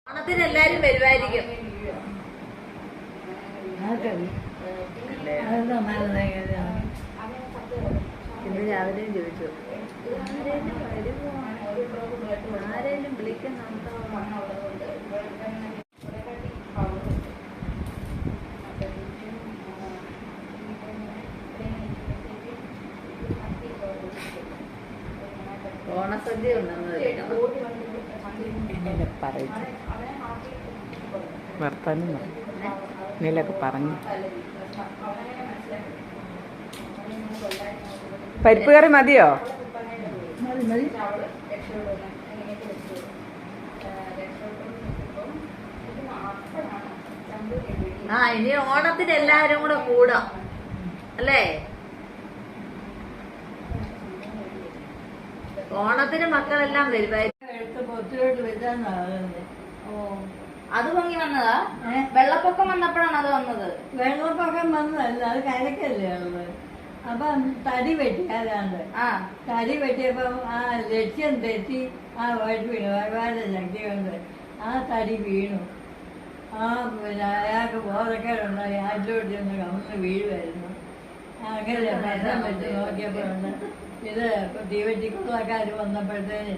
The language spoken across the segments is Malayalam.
ഓണത്തിന് എല്ലാരും വരുമായിരിക്കും. ഇന്ന് രാവിലെയും ചോദിച്ചു ആരേലും വരുമോ, ആരേലും വിളിക്കുന്നുണ്ടോ. ഓണസദ്യ ഉണ്ടെന്ന് പറയിച്ചു വർത്താനം നീലൊക്കെ പറഞ്ഞു. പരിപ്പ് കറി മതിയോ? ആ ഇനി ഓണത്തിന് എല്ലാരും കൂടെ കൂടാം അല്ലേ? ഓണത്തിന് മക്കളെല്ലാം വരുമായിരിക്കും. അത് പൊങ്ങി വന്നതാ? വെള്ളപ്പൊക്കം വന്നപ്പോഴാണ് അത് വന്നത്? വെള്ളപ്പൊക്കം വന്നതല്ല, അത് കരക്കല്ലേ ഉള്ളത്. അപ്പം തടി വെട്ടി അതാണ്ട് തടി വെട്ടിയപ്പം ആ ലക്ഷ്യം തെറ്റി ആ വഴി വീണു. ഭഗവാന്റെ ശക്തി കൊണ്ട് ആ തടി വീണു. ആ പിന്നെ അയാൾക്ക് ബോധക്കേടുണ്ടായി. അതിലോട്ട് ചെന്ന് കമന്ന് വീഴുമായിരുന്നു. അങ്ങനെ മരണം വെച്ച് നോക്കിയപ്പോഴുണ്ട് ഇത് തീവറ്റിക്കുള്ളക്കാർ വന്നപ്പോഴത്തേന്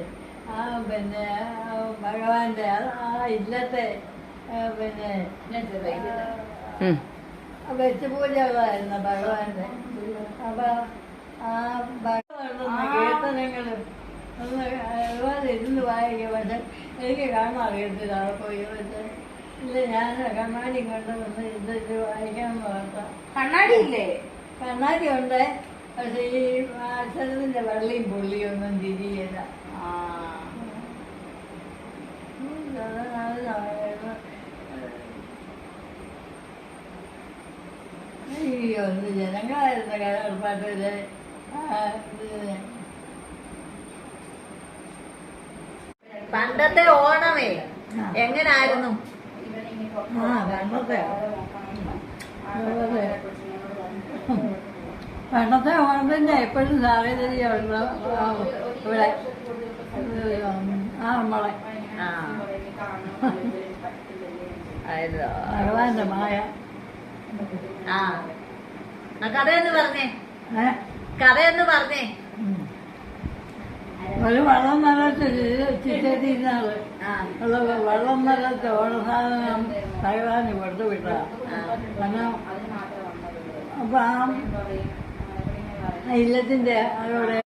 ആ പിന്നെ ഭഗവാന്റെ ആ ഇല്ലത്തെ പിന്നെ വെച്ചുപൂജകളായിരുന്നു ഭഗവാന്റെ. അപ്പൊ ആ കീർത്തനങ്ങളും ഒന്ന് ഒരുപാട് ഇരുന്ന് വായിക്കും. പക്ഷെ എനിക്ക് കാണാൻ അറിയത്തില്ല. അവിടെ പോയി വെച്ച് ഇല്ല, ഞാൻ കണ്ണാടി കൊണ്ടുവന്ന് ഇത് വായിക്കാൻ നോക്കാം. കണ്ണാടി ഇല്ലേ? കണ്ണാടി ഉണ്ട്, പക്ഷെ ഈ അക്ഷരത്തിന്റെ വെള്ളിയും പുള്ളിയും ഒന്നും തിരിയില്ല. അയ്യോ, ഒന്ന് ജനങ്ങളായിരുന്ന ഏർപ്പാട്ടില് പണ്ടത്തെ ഓണമേ എങ്ങനായിരുന്നു? പണ്ടത്തെ ഓണത്തിന്റെ എപ്പോഴും സാഹചര്യമുള്ള ഇവിടെ നമ്മളെ ഭഗവാന്റെ മായ. കഥയെന്ന് പറഞ്ഞേ, കഥയെന്ന് പറഞ്ഞേ. ഒരു വള്ളം നിറച്ച് ചിറ്റേറ്റിരുന്നാള് വള്ളം നിറച്ച് ഓണസാധനം ഭഗവാന് കൊടുത്തു വിട്ടതാ. കാരണം അപ്പൊ ആ ഇല്ലത്തിന്റെ അതോടെ